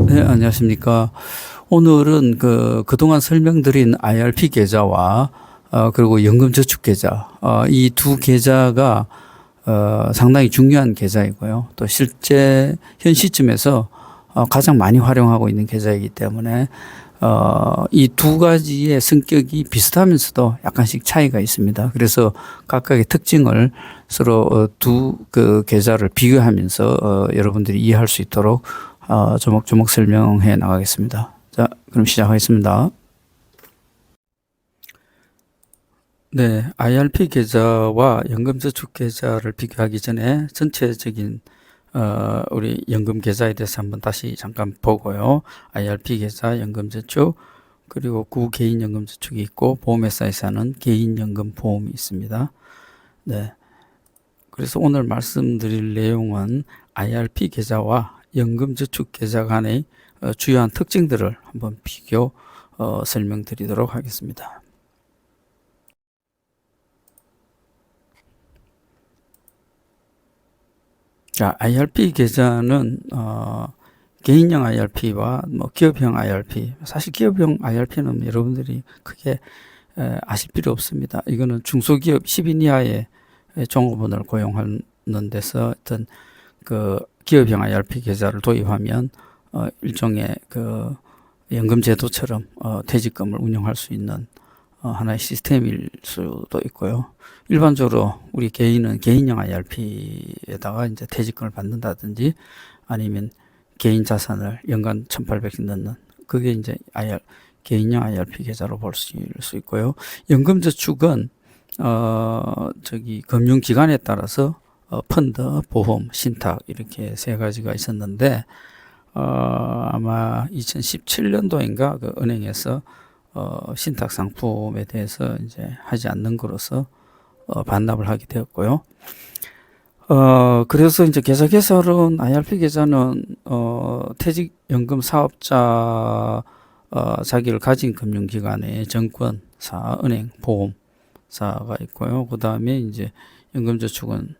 네, 안녕하십니까. 오늘은 그동안 설명드린 IRP 계좌와 그리고 연금저축 계좌, 이 두 계좌가 상당히 중요한 계좌이고요. 또 실제 현 시점에서 가장 많이 활용하고 있는 계좌이기 때문에 이 두 가지의 성격이 비슷하면서도 약간씩 차이가 있습니다. 그래서 각각의 특징을 서로 두 계좌를 비교하면서 여러분들이 이해할 수 있도록 조목조목 설명해 나가겠습니다. 자, 그럼 시작하겠습니다. 네, IRP 계좌와 연금저축 계좌를 비교하기 전에 전체적인 우리 연금 계좌에 대해서 한번 다시 잠깐 보고요. IRP 계좌, 연금저축, 그리고 구개인 연금저축이 있고 보험회사에서는 개인연금 보험이 있습니다. 네, 그래서 오늘 말씀드릴 내용은 IRP 계좌와 연금저축 계좌 간의 주요한 특징들을 한번 비교 설명드리도록 하겠습니다. 자, IRP 계좌는 개인형 IRP와 뭐 기업형 IRP, 사실 기업형 IRP는 여러분들이 크게 아실 필요 없습니다. 이거는 중소기업 10인 이하의 종업원을 고용하는 데서 어떤 기업형 IRP 계좌를 도입하면 일종의 연금 제도처럼 퇴직금을 운영할 수 있는 하나의 시스템일 수도 있고요. 일반적으로 우리 개인은 개인형 IRP에다가 이제 퇴직금을 받는다든지 아니면 개인 자산을 연간 1,800씩 넣는 그게 이제 개인형 IRP 계좌로 볼 수 있고요. 연금저축은 금융기관에 따라서 펀드, 보험, 신탁 이렇게 세 가지가 있었는데 아마 2017년도인가 그 은행에서 신탁 상품에 대해서 이제 하지 않는 거로서 반납을 하게 되었고요. 그래서 이제 계좌 개설은 IRP 계좌는 퇴직연금 사업자 자기를 가진 금융기관의 정권사, 은행, 보험사가 있고요. 그 다음에 이제 연금저축은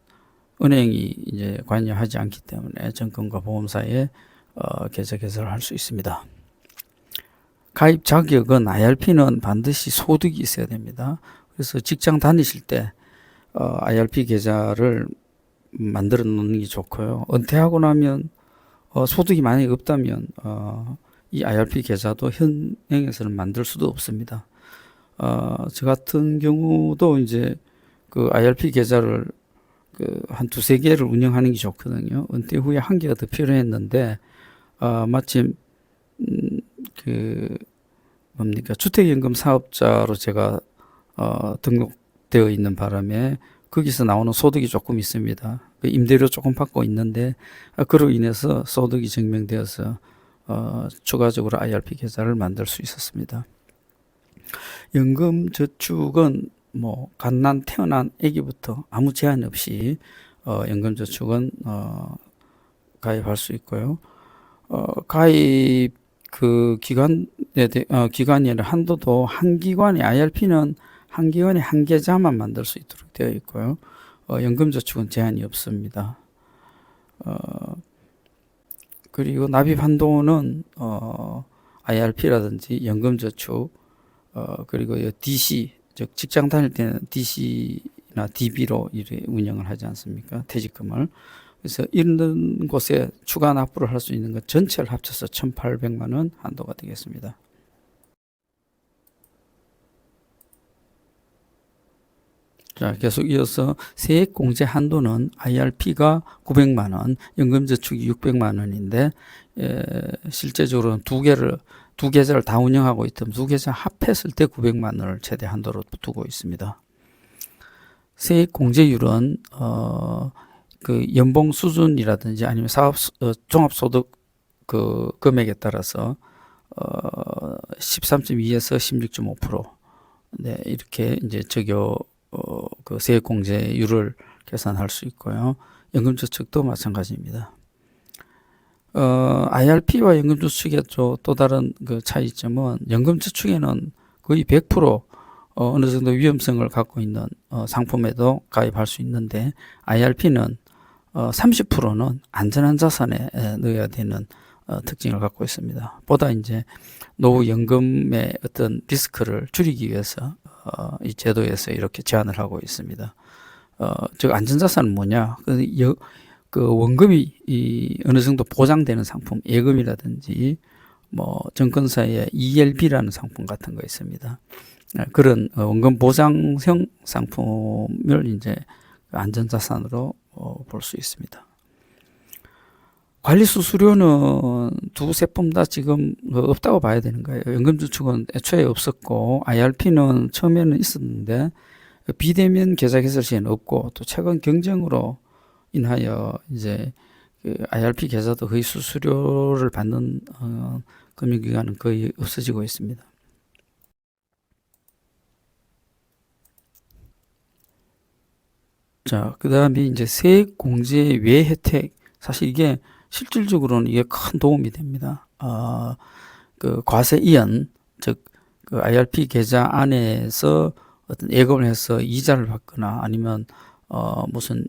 은행이 이제 관여하지 않기 때문에 정권과 보험사에 계좌 개설을 할 수 있습니다. 가입 자격은 IRP는 반드시 소득이 있어야 됩니다. 그래서 직장 다니실 때 IRP 계좌를 만들어 놓는 게 좋고요. 은퇴하고 나면 소득이 만약에 없다면 이 IRP 계좌도 현행에서는 만들 수도 없습니다. 저 같은 경우도 이제 그 IRP 계좌를 한 두세 개를 운영하는 게 좋거든요. 은퇴 후에 한 개가 더 필요했는데 마침 주택연금 사업자로 제가 등록되어 있는 바람에 거기서 나오는 소득이 조금 있습니다. 임대료 조금 받고 있는데 그로 인해서 소득이 증명되어서 추가적으로 IRP 계좌를 만들 수 있었습니다. 연금저축은 뭐 갓난 태어난 아기부터 아무 제한 없이 연금저축은 가입할 수 있고요. 가입 기관의 한도도 한 기관에 IRP는 한 기관에 한 계좌만 만들 수 있도록 되어 있고요. 연금저축은 제한이 없습니다. 그리고 납입 한도는 IRP라든지 연금저축 그리고 DC 즉 직장 다닐 때는 DC나 DB로 운영을 하지 않습니까? 퇴직금을. 그래서 이런 곳에 추가 납부를 할 수 있는 것 전체를 합쳐서 1,800만 원 한도가 되겠습니다. 자, 계속 이어서 세액공제 한도는 IRP가 900만 원, 연금저축이 600만 원인데 실제적으로는 두 계좌를 다 운영하고 있다면 두 계좌 합했을 때 900만 원을 최대 한도로 두고 있습니다. 세액공제율은 연봉 수준이라든지 아니면 종합소득 금액에 따라서 13.2에서 16.5%. 네, 이렇게 이제 세액공제율을 계산할 수 있고요. 연금저축도 마찬가지입니다. IRP와 연금저축의 또 다른 차이점은 연금저축에는 거의 100% 어느 정도 위험성을 갖고 있는 상품에도 가입할 수 있는데 IRP는 30%는 안전한 자산에 넣어야 되는 특징을 갖고 있습니다. 보다 이제 노후연금의 어떤 리스크를 줄이기 위해서 이 제도에서 이렇게 제한을 하고 있습니다. 즉 안전자산은 뭐냐? 그 원금이 어느 정도 보장되는 상품, 예금이라든지 뭐 증권사의 ELB라는 상품 같은 거 있습니다. 그런 원금 보장형 상품을 이제 안전자산으로 볼 수 있습니다. 관리 수수료는 두세 품 다 지금 없다고 봐야 되는 거예요. 연금저축은 애초에 없었고 IRP는 처음에는 있었는데 비대면 계좌 개설 시에는 없고 또 최근 경쟁으로 인하여 이제 그 IRP 계좌도 거의 수수료를 받는 금융기관은 거의 없어지고 있습니다. 자, 그 다음에 이제 세액공제 외 혜택. 사실 이게 실질적으로는 이게 큰 도움이 됩니다. 그 과세 이연, 즉, 그 IRP 계좌 안에서 어떤 예금을 해서 이자를 받거나 아니면, 무슨,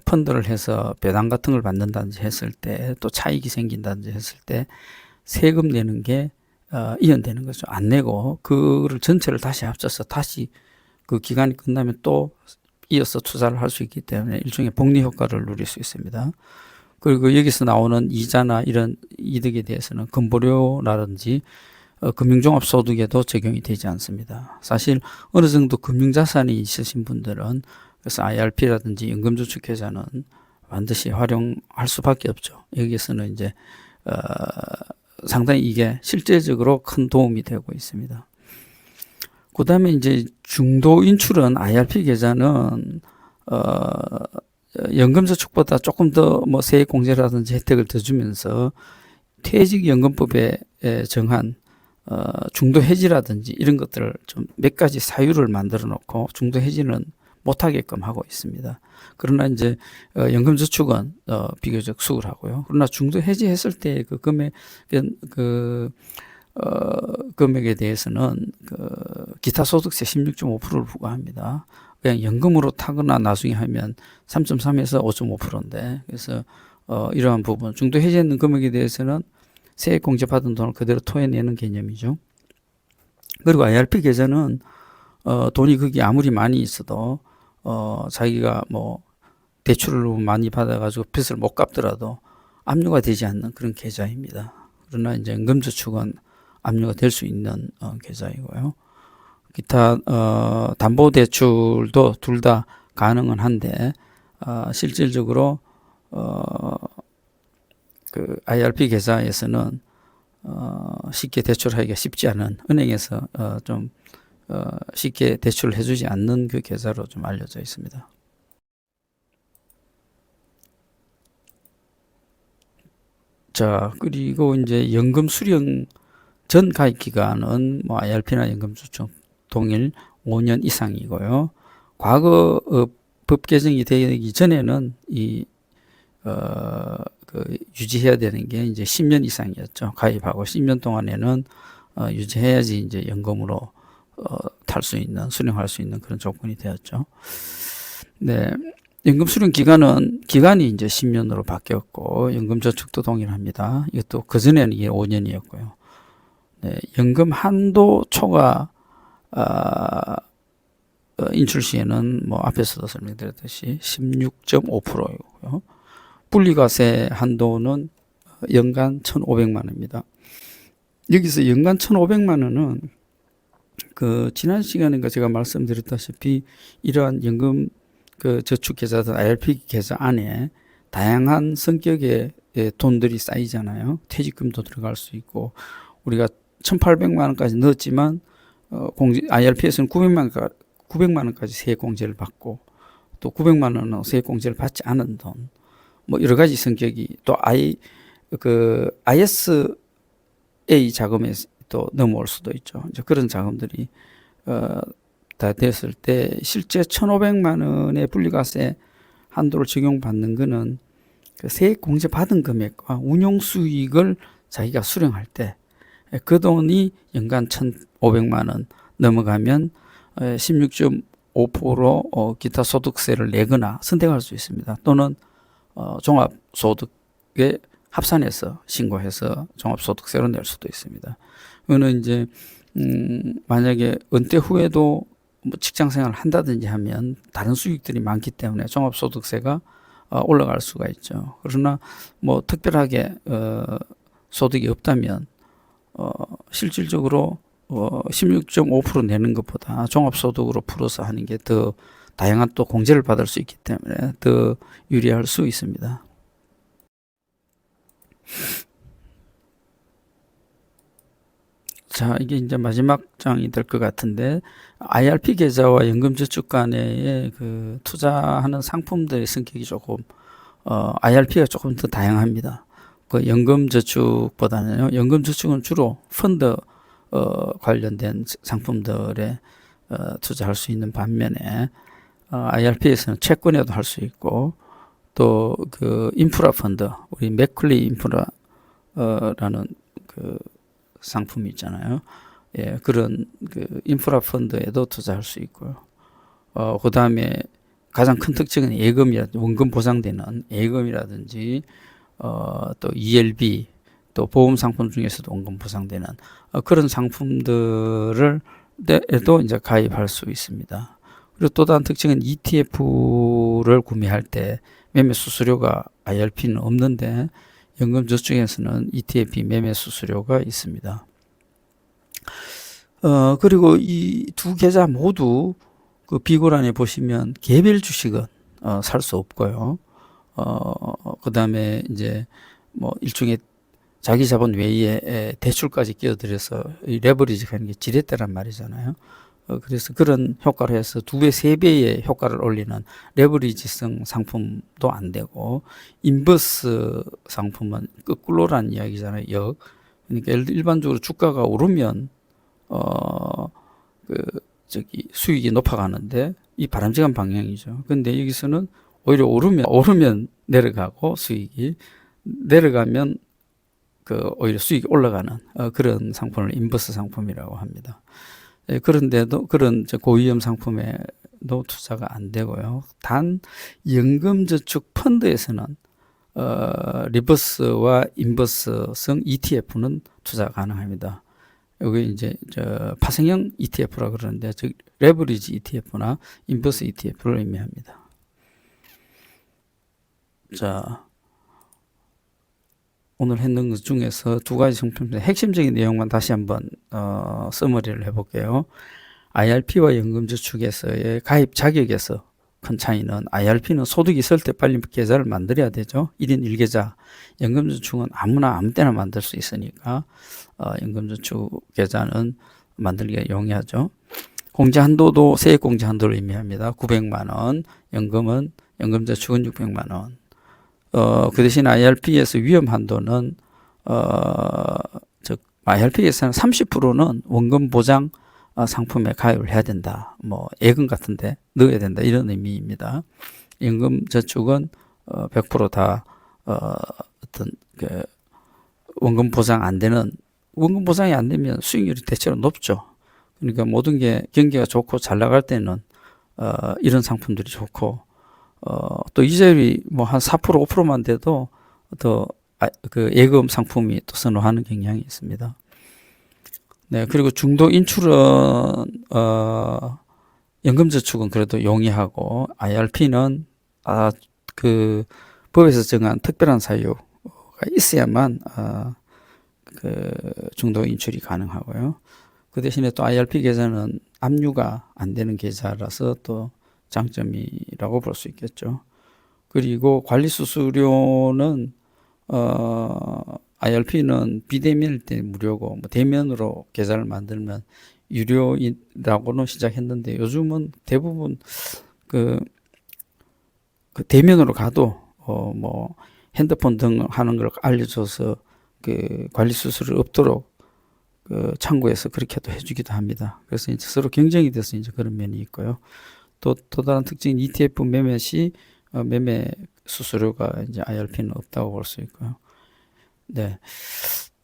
펀드를 해서 배당 같은 걸 받는다든지 했을 때 또 차익이 생긴다든지 했을 때 세금 내는 게, 이연되는 거죠. 안 내고 그거를 전체를 다시 합쳐서 다시 그 기간이 끝나면 또 이어서 투자를 할 수 있기 때문에 일종의 복리 효과를 누릴 수 있습니다. 그리고 여기서 나오는 이자나 이런 이득에 대해서는 건보료라든지 금융종합소득에도 적용이 되지 않습니다. 사실 어느 정도 금융자산이 있으신 분들은 그래서 IRP라든지 연금저축계좌는 반드시 활용할 수밖에 없죠. 여기에서는 이제 상당히 이게 실제적으로 큰 도움이 되고 있습니다. 그 다음에 이제 중도 인출은 IRP 계좌는 연금저축보다 조금 더 뭐 세액공제라든지 혜택을 더 주면서 퇴직연금법에 정한 중도 해지라든지 이런 것들을 좀 몇 가지 사유를 만들어 놓고 중도 해지는 못하게끔 하고 있습니다. 그러나 이제 연금저축은 비교적 수월하고요. 그러나 중도 해지했을 때 그 금액에 대해서는 기타 소득세 16.5%를 부과합니다. 그냥 연금으로 타거나 나중에 하면 3.3에서 5.5%인데 그래서 이러한 부분 중도 해지했는 금액에 대해서는 세액공제 받은 돈을 그대로 토해내는 개념이죠. 그리고 IRP 계좌는 돈이 거기 아무리 많이 있어도 자기가 뭐 대출을 많이 받아가지고 빚을 못 갚더라도 압류가 되지 않는 그런 계좌입니다. 그러나 이제 연금저축은 압류가 될 수 있는 계좌이고요. 기타 담보대출도 둘 다 가능은 한데 실질적으로 그 IRP 계좌에서는 쉽게 대출하기가 쉽지 않은 은행에서 좀 쉽게 대출을 해주지 않는 그 계좌로 좀 알려져 있습니다. 자, 그리고 이제 연금 수령 전 가입 기간은 뭐 IRP나 연금저축 동일 5년 이상이고요. 과거 법 개정이 되기 전에는 유지해야 되는 게 이제 10년 이상이었죠. 가입하고 10년 동안에는 유지해야지 이제 연금으로 탈 수 있는, 수령할 수 있는 그런 조건이 되었죠. 네. 연금 수령 기간이 이제 10년으로 바뀌었고, 연금저축도 동일합니다. 이것도 그전에는 이게 5년이었고요. 네. 연금 한도 초과, 인출 시에는 뭐 앞에서도 설명드렸듯이 16.5%이고요. 분리과세 한도는 연간 1,500만 원입니다. 여기서 연간 1,500만 원은 그 지난 시간인가 제가 말씀드렸다시피 이러한 연금 그 저축 계좌든 IRP 계좌 안에 다양한 성격의 돈들이 쌓이잖아요. 퇴직금도 들어갈 수 있고 우리가 1,800만 원까지 넣었지만 IRP에서는 900만 원까지 세액공제를 받고 또 900만 원은 세액공제를 받지 않은 돈, 뭐 여러 가지 성격이 또 ISA 자금에 또 넘어올 수도 있죠. 이제 그런 자금들이 다 됐을 때 실제 1,500만 원의 분리과세 한도를 적용받는 거는 그 세액공제 받은 금액과 운용 수익을 자기가 수령할 때 그 돈이 연간 1,500만 원 넘어가면 16.5% 기타 소득세를 내거나 선택할 수 있습니다. 또는 종합소득의 합산해서 신고해서 종합소득세로 낼 수도 있습니다. 이거는 이제 만약에 은퇴 후에도 뭐 직장 생활을 한다든지 하면 다른 수익들이 많기 때문에 종합소득세가 올라갈 수가 있죠. 그러나 뭐 특별하게 소득이 없다면 실질적으로 16.5% 내는 것보다 종합소득으로 풀어서 하는 게 더 다양한 또 공제를 받을 수 있기 때문에 더 유리할 수 있습니다. 자, 이게 이제 마지막 장이 될 것 같은데, IRP 계좌와 연금저축 간의 그 투자하는 상품들의 성격이 조금, IRP가 조금 더 다양합니다. 그 연금저축보다는요, 연금저축은 주로 펀드, 관련된 상품들에, 투자할 수 있는 반면에, IRP에서는 채권에도 할 수 있고, 또 그 인프라 펀드, 우리 맥클리 인프라라는 그 상품이 있잖아요. 예, 그런 그 인프라 펀드에도 투자할 수 있고요. 그 다음에 가장 큰 특징은 예금이라든지 원금 보상되는 예금이라든지 또 ELB 또 보험 상품 중에서도 원금 보상되는 그런 상품들을 에도 이제 가입할 수 있습니다. 그리고 또 다른 특징은 ETF를 구매할 때 매매 수수료가 IRP는 없는데 연금저축에서는 ETF 매매 수수료가 있습니다. 그리고 이 두 계좌 모두 그 비고란에 보시면 개별 주식은 살 수 없고요. 그 다음에 이제 뭐 일종의 자기 자본 외에 대출까지 끼어들여서 이 레버리지 하는 게 지렛대란 말이잖아요. 그래서 그런 효과를 해서 2배, 3배의 효과를 올리는 레버리지성 상품도 안 되고, 인버스 상품은 거꾸로란 이야기잖아요. 그러니까 일반적으로 주가가 오르면, 수익이 높아가는데, 이 바람직한 방향이죠. 근데 여기서는 오히려 오르면 내려가고, 수익이 내려가면 오히려 수익이 올라가는 그런 상품을 인버스 상품이라고 합니다. 그런데도 그런 고위험 상품에도 투자가 안 되고요. 단 연금저축 펀드에서는 리버스와 인버스성 ETF는 투자 가능합니다. 여기 이제 파생형 ETF라 그러는데 즉 레버리지 ETF나 인버스 ETF를 의미합니다. 자, 오늘 했는 것 중에서 두 가지 상품의 핵심적인 내용만 다시 한번 서머리를 해볼게요. IRP와 연금저축에서의 가입 자격에서 큰 차이는 IRP는 소득이 있을 때 빨리 계좌를 만들어야 되죠. 1인 1계좌. 연금저축은 아무나 아무 때나 만들 수 있으니까 연금저축 계좌는 만들기가 용이하죠. 공제 한도도 세액 공제 한도를 의미합니다. 900만 원, 연금저축은 600만 원. 그 대신 IRP에서 위험 한도는, 즉, IRP에서는 30%는 원금 보장 상품에 가입을 해야 된다. 뭐, 예금 같은데 넣어야 된다. 이런 의미입니다. 연금 저축은 100% 어떤, 원금 보장 안 되는, 원금 보장이 안 되면 수익률이 대체로 높죠. 그러니까 모든 게 경기가 좋고 잘 나갈 때는, 이런 상품들이 좋고, 또 이자율이 뭐 한 4%, 5%만 돼도 더 예금 상품이 또 선호하는 경향이 있습니다. 네, 그리고 중도 인출은 연금저축은 그래도 용이하고 IRP는 그 법에서 정한 특별한 사유가 있어야만 중도 인출이 가능하고요. 그 대신에 또 IRP 계좌는 압류가 안 되는 계좌라서 또 장점이라고 볼 수 있겠죠. 그리고 관리 수수료는 IRP는 비대면일 때 무료고 뭐 대면으로 계좌를 만들면 유료라고는 시작했는데 요즘은 대부분 그 대면으로 가도 뭐 핸드폰 등 하는 걸 알려줘서 그 관리 수수료 없도록 창구에서 그렇게도 해주기도 합니다. 그래서 이제 서로 경쟁이 돼서 이제 그런 면이 있고요. 또 다른 특징은 ETF 매매 시 매매 수수료가 이제 IRP는 없다고 볼 수 있고요. 네.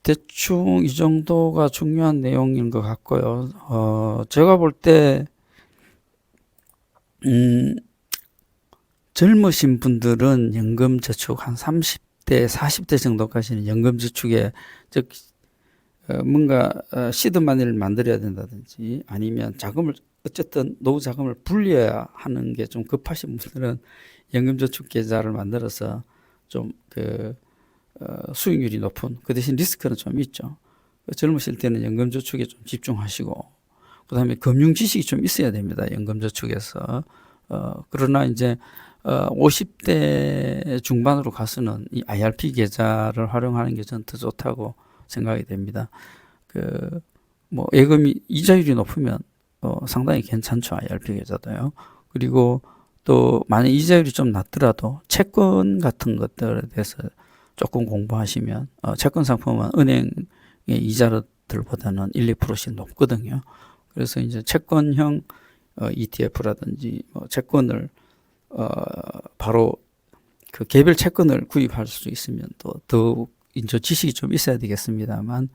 대충 이 정도가 중요한 내용인 것 같고요. 제가 볼 때, 젊으신 분들은 연금저축 한 30 30대, 40대 정도까지는 연금저축에 즉 뭔가 시드 마니를 만들어야 된다든지 아니면 자금을 어쨌든 노후 자금을 불려야 하는 게 좀 급하신 분들은 연금저축 계좌를 만들어서 좀 수익률이 높은 그 대신 리스크는 좀 있죠. 젊으실 때는 연금저축에 좀 집중하시고 그다음에 금융 지식이 좀 있어야 됩니다. 연금저축에서 그러나 이제 50대 중반으로 가서는 이 IRP 계좌를 활용하는 게 저는 더 좋다고 생각이 됩니다. 뭐 예금이 이자율이 높으면 상당히 괜찮죠. IRP 계좌도요. 그리고 또 만약 이자율이 좀 낮더라도 채권 같은 것들에 대해서 조금 공부하시면 채권 상품은 은행의 이자들보다는 1~2%씩 높거든요. 그래서 이제 채권형 ETF라든지 채권을 바로 그 개별 채권을 구입할 수 있으면 또 더욱 이제 지식이 좀 있어야 되겠습니다만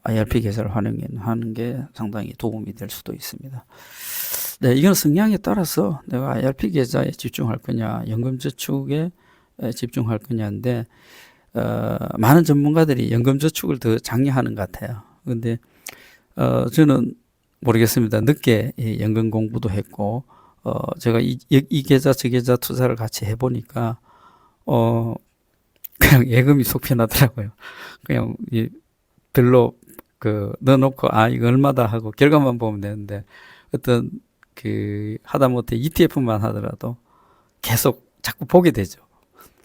IRP 계좌를 활용하는 게 상당히 도움이 될 수도 있습니다. 네, 이건 성향에 따라서 내가 IRP 계좌에 집중할 거냐, 연금저축에 집중할 거냐인데 많은 전문가들이 연금저축을 더 장려하는 것 같아요. 근데 저는 모르겠습니다. 늦게 연금 공부도 했고 제가 이 계좌 저 계좌 투자를 같이 해보니까 그냥 예금이 속 편하더라고요. 그냥 별로 넣어놓고 이거 얼마다 하고 결과만 보면 되는데 어떤 하다못해 ETF만 하더라도 계속 자꾸 보게 되죠.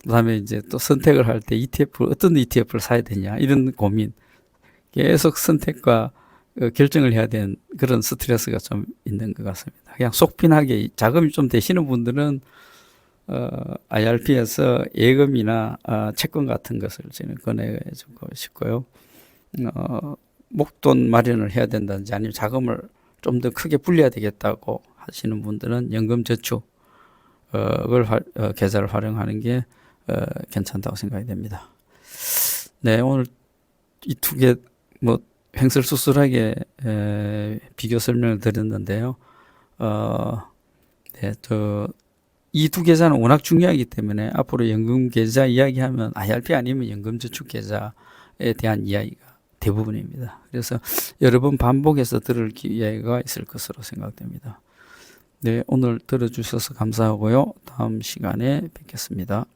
그다음에 이제 또 선택을 할 때 어떤 ETF를 사야 되냐 이런 고민 계속 선택과 결정을 해야 되는 그런 스트레스가 좀 있는 것 같습니다. 그냥 속편하게 자금이 좀 되시는 분들은 IRP에서 예금이나 채권 같은 것을 저는 권해주고 싶고요. 목돈 마련을 해야 된다든지 아니면 자금을 좀 더 크게 불려야 되겠다고 하시는 분들은 연금저축 계좌를 활용하는 게 괜찮다고 생각이 됩니다. 네, 오늘 이 두 개 횡설수설하게 비교 설명을 드렸는데요. 네, 이 두 계좌는 워낙 중요하기 때문에 앞으로 연금 계좌 이야기하면 IRP 아니면 연금저축 계좌에 대한 이야기가 대부분입니다. 그래서 여러 번 반복해서 들을 기회가 있을 것으로 생각됩니다. 네, 오늘 들어주셔서 감사하고요. 다음 시간에 뵙겠습니다.